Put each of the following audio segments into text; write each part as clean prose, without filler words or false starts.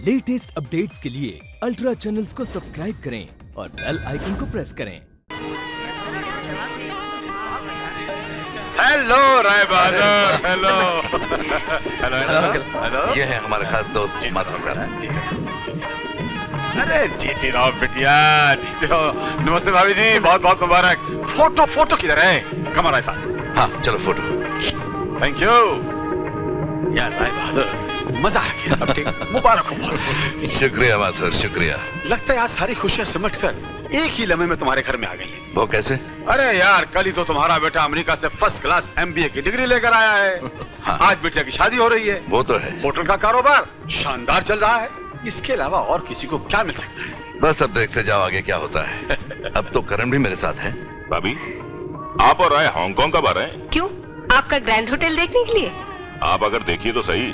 Latest updates के लिए ultra channels को सब्सक्राइब करें और बेल आइकन को प्रेस करें। Hello Rai Bahadur. Hello hello. ये है हमारे खास दोस्त माधव सर। अरे जीती रहो बिटिया, जीती रहो। नमस्ते भाभी जी, बहुत बहुत मुबारक। फोटो फोटो किधर है? कमर ऐसा। हाँ चलो फोटो। थैंक यू यार राय बहादुर, मजा आ गया। अब ठीक, मुबारक हो बहुत। शुक्रिया माधव, शुक्रिया। लगता है आज सारी खुशियां सिमट कर एक ही लम्हे में तुम्हारे घर में आ गई है। वो कैसे? अरे यार, कल ही तो तुम्हारा बेटा अमेरिका से फर्स्ट क्लास MBA की डिग्री लेकर आया है। हाँ। आज बेटे की शादी हो रही है। वो तो है। होटल का कारोबार शानदार चल रहा है। इसके अलावा और किसी को क्या मिल सकता है? बस अब देखते जाओ आगे क्या होता है। अब तो करण भी मेरे साथ है। भाभी, आप और राय हांगकांग कब आ रहे हैं? क्यों, आपका ग्रैंड होटल देखने के लिए? आप अगर देखिए तो सही,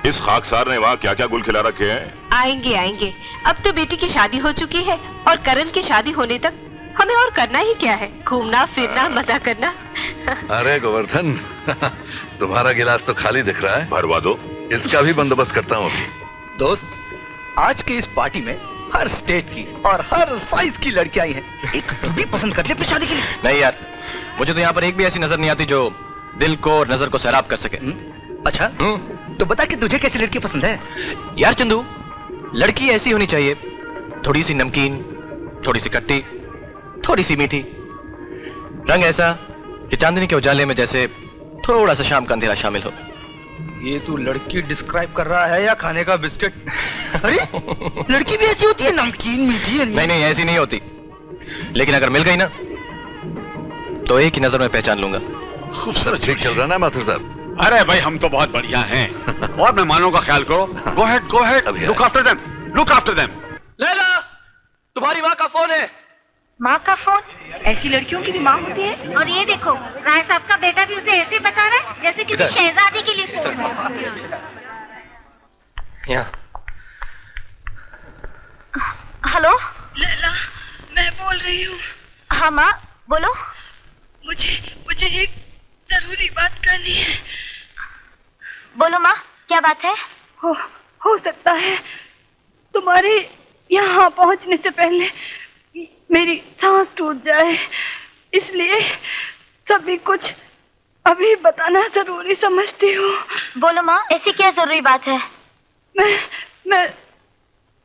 इस खाकसार ने वहाँ क्या क्या गुल खिला रखे हैं। आएंगे आएंगे। अब तो बेटी की शादी हो चुकी है और करण की शादी होने तक हमें और करना ही क्या है? घूमना फिरना, मजा करना। अरे गोवर्धन, तुम्हारा गिलास तो खाली दिख रहा है। भरवा दो। इसका भी बंदोबस्त करता हूँ अभी। दोस्त, आज की इस पार्टी में हर स्टेट की और हर साइज की लड़कियां आई हैं। एक भी पसंद कर ले अपनी शादी के लिए। नहीं यार, मुझे तो यहाँ पर एक भी ऐसी नजर नहीं आती जो दिल को और नजर को सैराब कर सके। अच्छा, तो बता कि तुझे कैसी लड़की पसंद है? यार चंदू, लड़की ऐसी होनी चाहिए, थोड़ी सी नमकीन, थोड़ी सी खट्टी, थोड़ी सी मीठी, रंग ऐसा कि चांदनी के उजाले में जैसे थोड़ा सा शाम का अंधेरा शामिल हो। ये तू लड़की डिस्क्राइब कर रहा है या खाने का बिस्किट? अरे लड़की भी ऐसी होती है, नमकीन मीठी? नहीं नहीं, ऐसी नहीं होती, लेकिन अगर मिल गई ना तो एक ही नजर में पहचान लूंगा। खूबसूरत ठीक चल रहा ना माथुर साहब? अरे भाई, हम तो बहुत बढ़िया हैं। और मेहमानों का ख्याल करो। Go ahead, look after them, look after them. Laila, तुम्हारी माँ का फोन है। माँ का फोन? ऐसी लड़कियों की भी माँ होती है? और ये देखो, राय साहब का बेटा भी उसे ऐसे बता रहा है जैसे किसी शहजादी के लिए फोन है। यहाँ। हेलो लैला, मैं बोल रही हूँ। हाँ माँ, बोलो। मुझे एक जरूरी बात करनी है। बोलो माँ, क्या बात है? हो सकता है तुम्हारे यहाँ पहुँचने से पहले मेरी सांस टूट जाए, इसलिए सभी कुछ अभी बताना जरूरी समझती हूँ। बोलो माँ, ऐसी क्या जरूरी बात है? मैं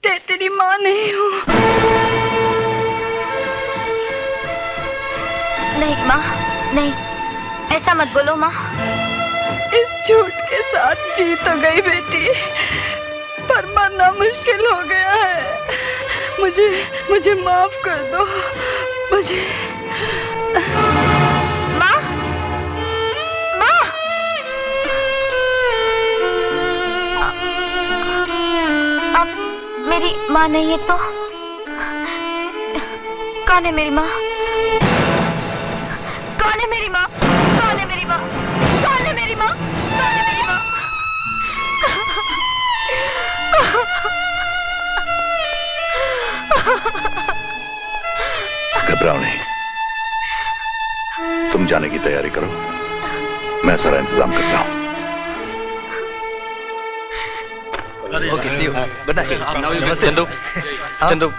तेरी माँ नहीं हूँ। नहीं माँ, नहीं, ऐसा मत बोलो माँ। इस झूठ के साथ जी तो गई बेटी, पर मरना मुश्किल हो गया है। मुझे माफ कर दो। मुझे माँ, माँ, अब मेरी माँ नहीं है तो कौन है मेरी माँ? कौन है मेरी माँ? कौन है मेरी माँ? कौन है मेरी माँ? कौन है मेरी माँ? घबराओ नहीं, तुम जाने की तैयारी करो, मैं सारा इंतजाम करता हूँ। Okay, see you. Good night. नमस्ते चंदू। चंदू,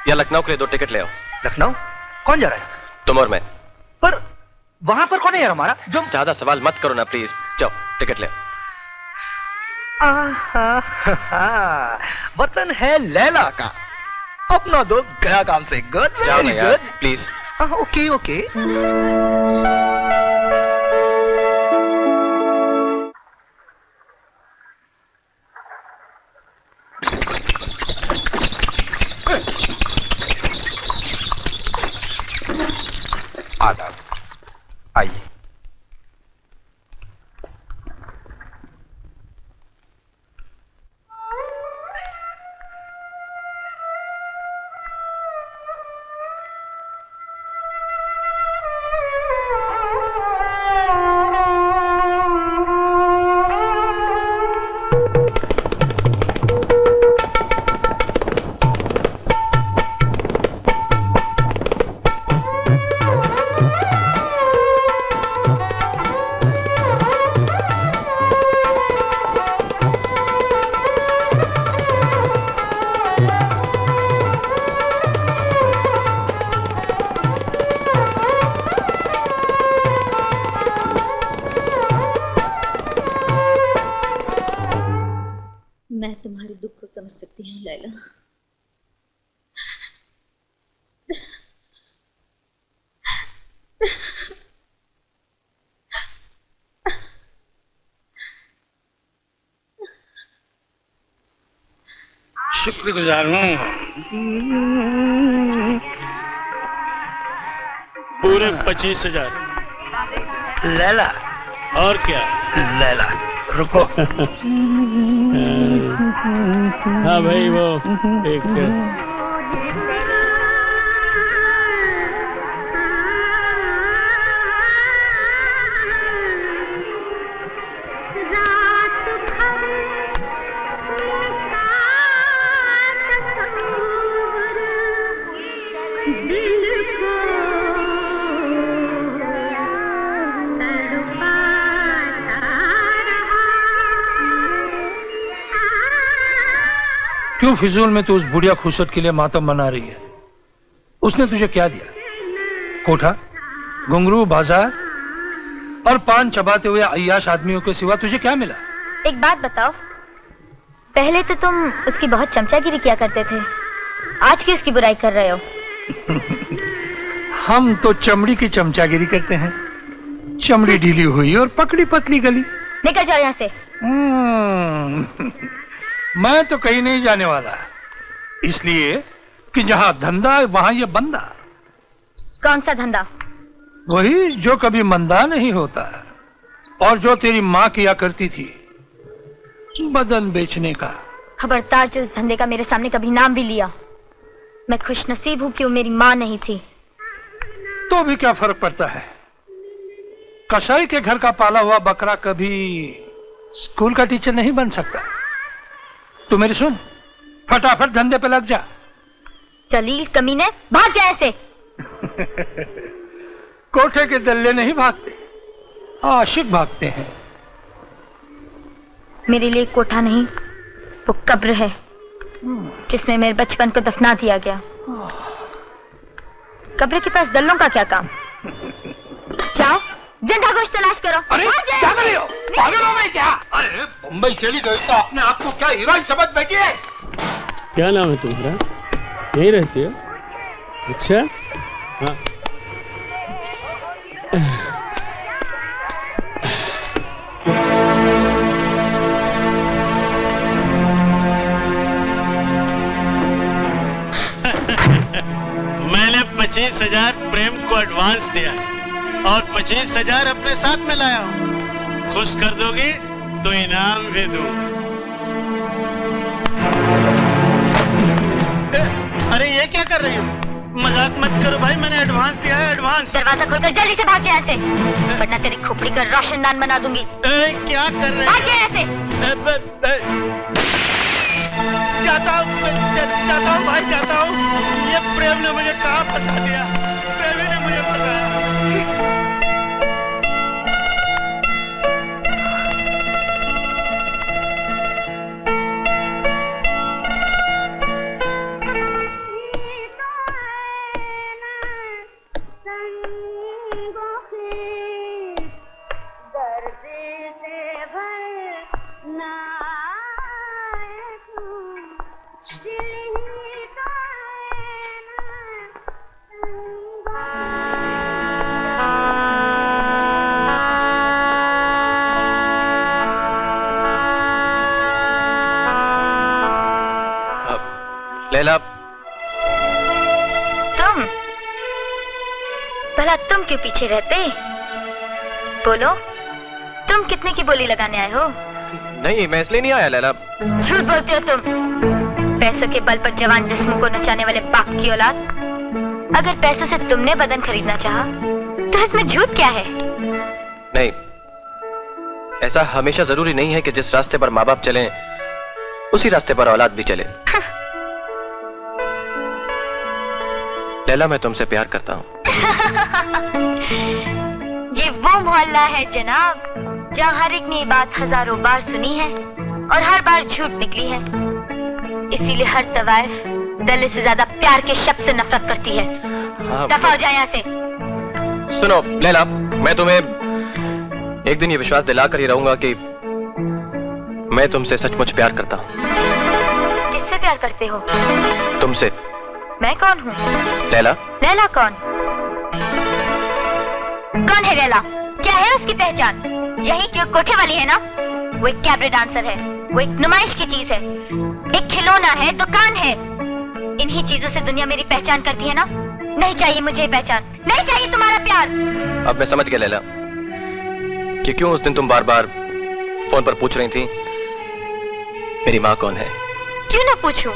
या लखनऊ के लिए 2 टिकट ले आओ। लखनऊ? कौन जा रहा है? तुम और मैं। पर वहां पर कौन है यार हमारा? जो ज्यादा सवाल मत करो ना प्लीज, जाओ टिकट ले आओ। वतन है लैला का, अपना दोस्त गया काम से। गुड, जाओ ना वेरी यार गुड। प्लीज। Okay okay. आदाब, आइए। मैं तुम्हारे दुख को समझ सकती हूँ लैला। शुक्रगुजार हूँ। पूरे 25,000। लैला। और क्या? लैला रुको। हाँ भाई वो एक क्यों फिजूल में तू उस बुढ़िया खुशत के लिए मातम मना रही है? उसने तुझे क्या दिया? कोठा, घुंघरू, बाजार और पान चबाते हुए अय्याश आदमियों के सिवा तुझे क्या मिला? एक बात बताओ, पहले तो तुम उसकी बहुत चमचागिरी किया करते थे, आज की उसकी बुराई कर रहे हो? हम तो चमड़ी की चमचागिरी करते हैं। चमड़ी ढीली हुई और पकड़ी पतली गली। निकल जाओ यहाँ से। मैं तो कहीं नहीं जाने वाला, इसलिए कि जहां धंधा है वहां ये बंदा। कौन सा धंधा? वही जो कभी मंदा नहीं होता और जो तेरी माँ किया करती थी, बदन बेचने का। खबरदार जो इस धंधे का मेरे सामने कभी नाम भी लिया। मैं खुशनसीब हूँ कि वो मेरी माँ नहीं थी। तो भी क्या फर्क पड़ता है? कसाई के घर का पाला हुआ बकरा कभी स्कूल का टीचर नहीं बन सकता। तू मेरी सुन, फटाफट धंधे पे लग जा। जलील कमीने, भाग जा ऐसे। कोठे के दल्ले नहीं भागते, आशिक भागते हैं। मेरे लिए कोठा नहीं, वो कब्र है जिसमें मेरे बचपन को दफना दिया गया। कब्र के पास दल्लों का क्या काम? जाओ जिंदा गोश्त तलाश करो। अरे क्या कर रही हो? पागल हो मैं क्या? अरे मुंबई चली गई तो अपने आप को क्या हीरोइन समझ बैठी है? क्या नाम है तुम्हारा? यहीं रहती हो? अच्छा हाँ। मैंने 25,000 प्रेम को एडवांस दिया है और 25,000 अपने साथ में लाया हूँ। खुश कर दोगे तो इनाम भी दूँ। अरे ये क्या कर रही हो? मजाक मत करो भाई, मैंने एडवांस दिया है, एडवांस। दरवाजा खोलकर जल्दी से भाग जाए ऐसे, वरना तेरी खोपड़ी का रोशनदान बना दूंगी। क्या कर रहे हो? भाग जाए ऐसे। जाता हूँ भाई, जाता हूँ। ये प्रेम ने मुझे कहाँ फंसा दिया? प्रेम ने मुझे फंसाया। लैला, तुम भला तुम क्यों पीछे रहते? बोलो, तुम कितने की बोली लगाने आए हो? नहीं, मैं इसलिए नहीं आया लैला। झूठ बोलते हो तुम। पैसों के बल पर जवान जिस्मों को नचाने वाले पाक की औलाद। अगर पैसों से तुमने बदन खरीदना चाहा, तो इसमें झूठ क्या है? नहीं, ऐसा हमेशा जरूरी नहीं है कि जिस रास्ते पर माँ बाप चले उसी रास्ते पर औलाद भी चले। लैला, मैं तुमसे प्यार करता हूँ। ये वो मोहल्ला है जनाब, जहाँ हर एक ने ये बात हजारों बार सुनी है और हर बार झूठ निकली है। इसीलिए हर तवाइफ दले से ज्यादा प्यार के शब्द से नफरत करती है। दफा हो जाए यहाँ से। सुनो लैला, मैं तुम्हें एक दिन ये विश्वास दिला कर ही रहूंगा कि मैं तुमसे सचमुच प्यार करता हूँ। किससे प्यार करते हो? तुमसे। मैं कौन हूँ? लैला। लैला कौन? कौन है लैला? क्या है उसकी पहचान? यही क्यों कोठे वाली है ना? वो एक कैबरे डांसर है, वो एक नुमाइश की चीज है, एक खिलौना है, दुकान है। इन्हीं चीजों से दुनिया मेरी पहचान करती है ना? नहीं चाहिए मुझे पहचान, नहीं चाहिए तुम्हारा प्यार। अब मैं समझ गया लैला कि क्यों उस दिन तुम बार बार फोन पर पूछ रही थी मेरी माँ कौन है। क्यों ना पूछूं?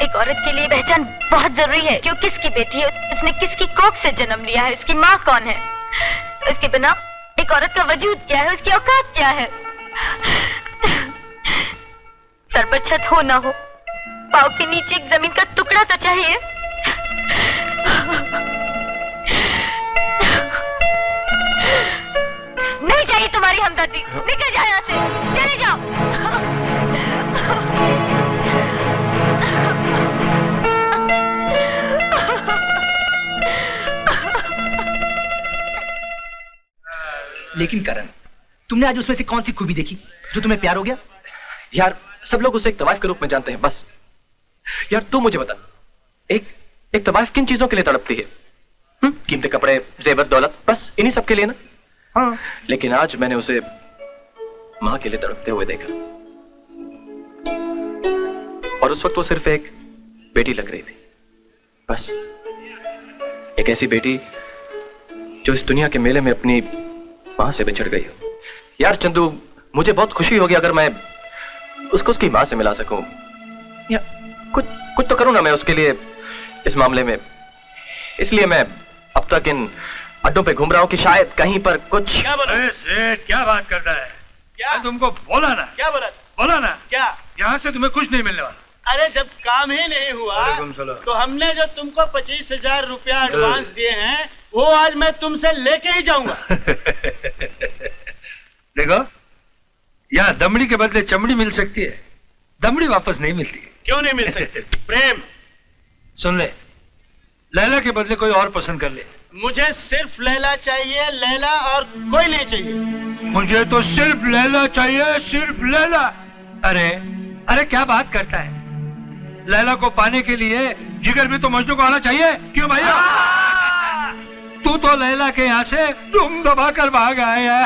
एक औरत के लिए पहचान बहुत जरूरी है। क्यों, किसकी बेटी है, उसने किसकी कोख से जन्म लिया है, उसकी माँ कौन है, उसके बिना एक औरत का वजूद क्या है, उसकी औकात क्या है। सर पर छत हो ना हो, पाँव के नीचे एक जमीन का टुकड़ा तो चाहिए। नहीं चाहिए तुम्हारी हमदर्दी, निकल जाओ यहाँ से, चले जाओ। लेकिन करण, तुमने आज उसमें से कौन सी खूबी देखी जो तुम्हें प्यार हो गया? यार सब लोग उसे एक तवाइफ के रूप में जानते हैं बस। यार तू मुझे बता, एक तवाइफ किन चीजों के लिए तड़पती है? कीमती कपड़े, जेवर, दौलत, बस इन्हीं सब के लिए ना? हाँ। लेकिन आज मैंने उसे माँ के लिए तड़पते हुए देखा, और उस वक्त वो सिर्फ एक बेटी लग रही थी, बस एक ऐसी बेटी जो इस दुनिया के मेले में अपनी माँ से बिछड़ गई हो। यार चंदू, मुझे बहुत खुशी होगी अगर मैं उसको उसकी माँ से मिला सकूं, या कुछ तो करूं ना मैं उसके लिए इस मामले में। इसलिए मैं अब तक इन अड्डों पे घूम रहा हूं कि शायद कहीं पर कुछ। क्या बोला? सेठ क्या बात करता है? क्या तुमको बोला ना? क्या बोला? बोला ना? क्या? यहाँ से तुम्हें कुछ नहीं मिलने वाला। अरे जब काम ही नहीं हुआ तो हमने जो तुमको 25,000 रुपया एडवांस दिए हैं वो आज मैं तुमसे लेके ही जाऊंगा। देखो, यहाँ दमड़ी के बदले चमड़ी मिल सकती है, दमड़ी वापस नहीं मिलती। क्यों नहीं मिल सकती? प्रेम। सुन ले, लैला के बदले कोई और पसंद कर ले। मुझे सिर्फ लैला चाहिए, लैला, और कोई नहीं चाहिए। मुझे तो सिर्फ लैला चाहिए, सिर्फ लैला। अरे क्या बात करता है? लैला को पाने के लिए जिगर भी तो मजनू को आना चाहिए। क्यों भैया? तू तो लैला के यहाँ से तुम दबाकर भाग आया।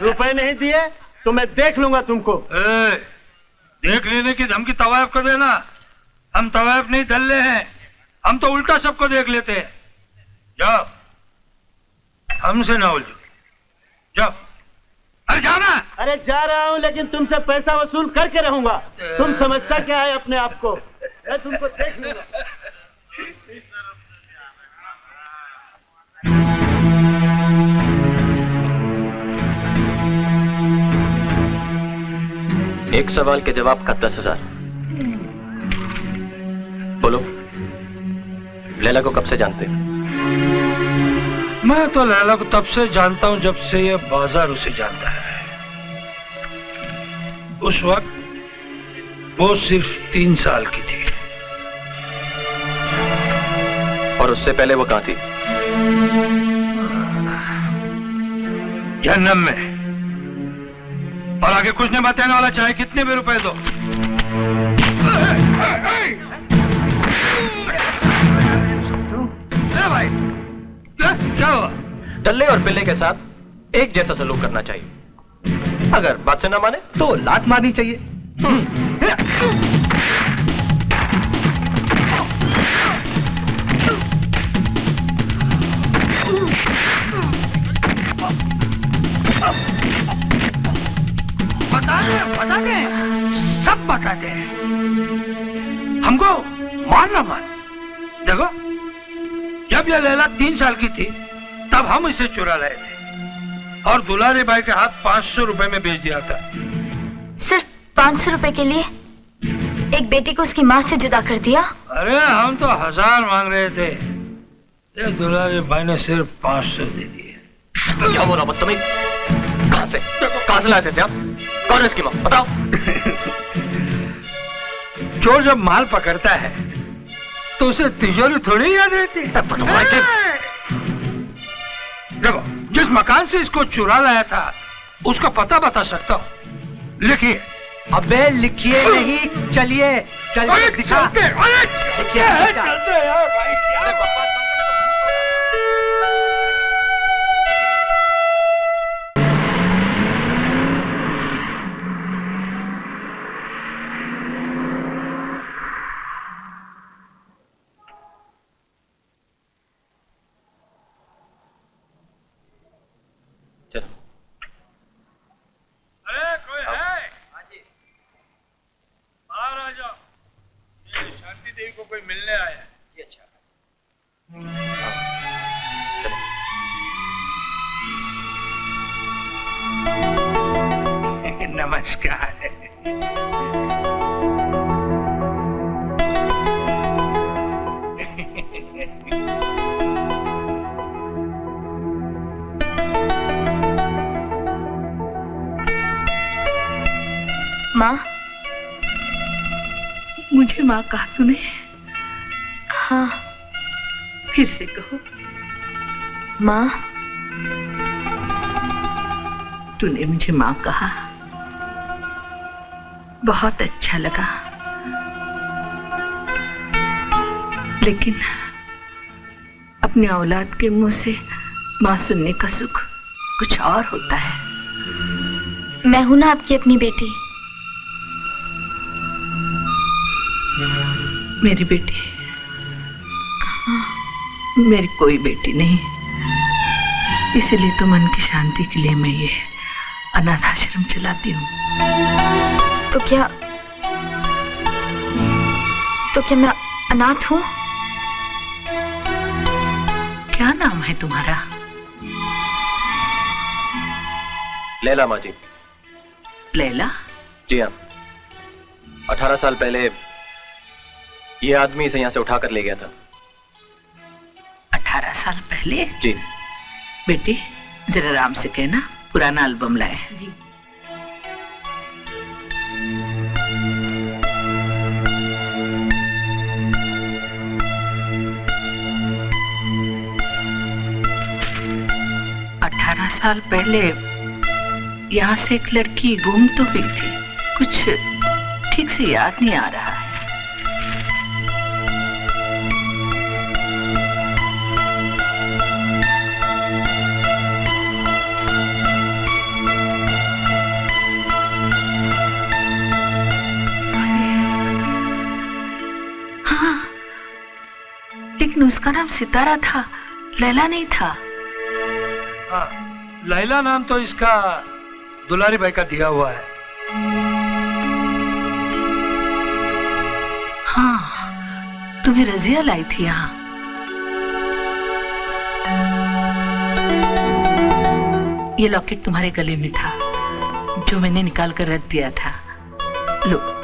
रुपए नहीं दिए तो मैं देख लूंगा तुमको। देख लेने की धमकी तवायफ कर देना। हम तवायफ नहीं दल्ले हैं, हम तो उल्टा सबको देख लेते हैं। जाओ, हमसे ना उलझो, जाओ। अरे जाओ ना। अरे जा रहा हूँ, लेकिन तुमसे पैसा वसूल करके रहूंगा। तुम समझता क्या है अपने आप को? मैं तुमको देख लूंगा। एक सवाल के जवाब का 10,000। बोलो, लैला को कब से जानते हो? मैं तो लैला को तब से जानता हूं जब से ये बाजार उसे जानता है। उस वक्त वो सिर्फ 3 साल की थी। और उससे पहले वो कहां थी? जहन्नम में। और आगे कुछ नहीं बताने वाला, चाहे कितने भी रुपए दो। भाई क्या हुआ? टल्ले और पिल्ले के साथ एक जैसा सलूक करना चाहिए। अगर बात से ना माने तो लात मारनी चाहिए। बता दे, सब बता दे। हमको मारना मान। देखो, जब यह लैला 3 साल की थी तब हम इसे चुरा लाए थे और दुलारे भाई के हाथ 500 रुपए में बेच दिया था। सिर्फ 500 रुपए के लिए एक बेटी को उसकी माँ से जुदा कर दिया? अरे हम तो 1000 मांग रहे थे, ये दुलारे भाई ने सिर्फ 500 दे दिए। क्या बोला बदतमीज? कहां से लाए थे आप? कौन है इसकी माँ? बताओ। चोर जब माल पकड़ता है तो उसे तिजोरी थोड़ी याद रहती है। देखो, जिस मकान से इसको चुरा लाया था उसका पता बता सकता हूँ। लिखिए। अबे लिखिए नहीं, चलिए चलिए दिखा। चलते यार भाई, क्या बकवास। कोई मिलने आया है। ये अच्छा। नमस्कार। माँ, मुझे माँ कहा तूने? हाँ। फिर से कहो। माँ। तूने मुझे माँ कहा, बहुत अच्छा लगा, लेकिन अपने औलाद के मुंह से माँ सुनने का सुख कुछ और होता है। मैं हूं ना आपकी अपनी बेटी। मेरी बेटी? मेरी कोई बेटी नहीं, इसलिए तो मन की शांति के लिए मैं ये अनाथ आश्रम चलाती हूँ। तो क्या मैं अनाथ हूँ? क्या नाम है तुम्हारा? लैला माँ जी। लैला? जी हाँ। 18 साल पहले ये आदमी इसे यहाँ से उठा कर ले गया था। 18 साल पहले? जी। बेटी जरा आराम से कहना, पुराना एल्बम लाए। जी। साल पहले यहाँ से एक लड़की गुम तो हुई थी, कुछ ठीक से याद नहीं आ रहा है। हाँ, लेकिन उसका नाम सितारा था, लैला नहीं था। हाँ, लैला नाम तो इसका दुलारी भाई का दिया हुआ है। हाँ, तुम्हें रजिया लाई थी यहाँ। ये लॉकेट तुम्हारे गले में था, जो मैंने निकाल कर रख दिया था। लो।